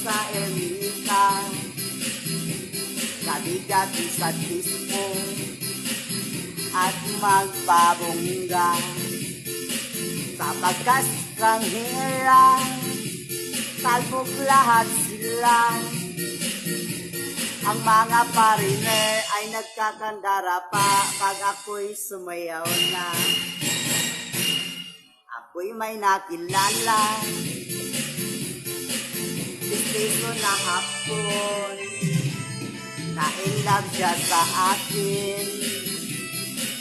sa ermita, gabi-gabi sa disco, at magbabongga. Sa pagkastranghera, talbog lahat sila. Ang mga pariner ay nagkakandara pa pag ako'y sumayaw na. Ako'y may nakilala, destino na hapon, na-in-love siya sa akin,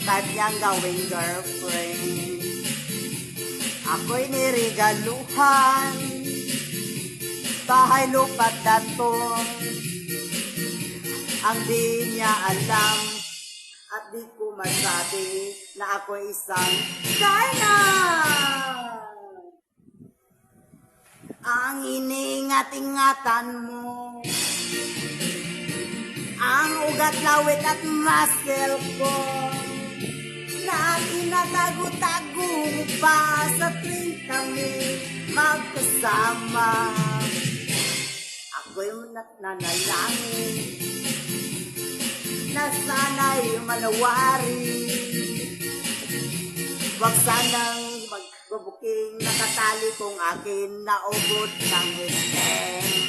kanyang gawing girlfriend. Ako'y nirigaluhan, bahay lupa't datong, ang di niya alam at di ko masabi na ako isang Darna! Ang iningat-ingatan mo, ang ugat, lawit at muscle ko, na inatago-tago pa sa tuwing kami magkasama. Ako'y nanalangin na sana'y malawari, wag sanang magbubuking nakatali kung akin na ubod ng histeng.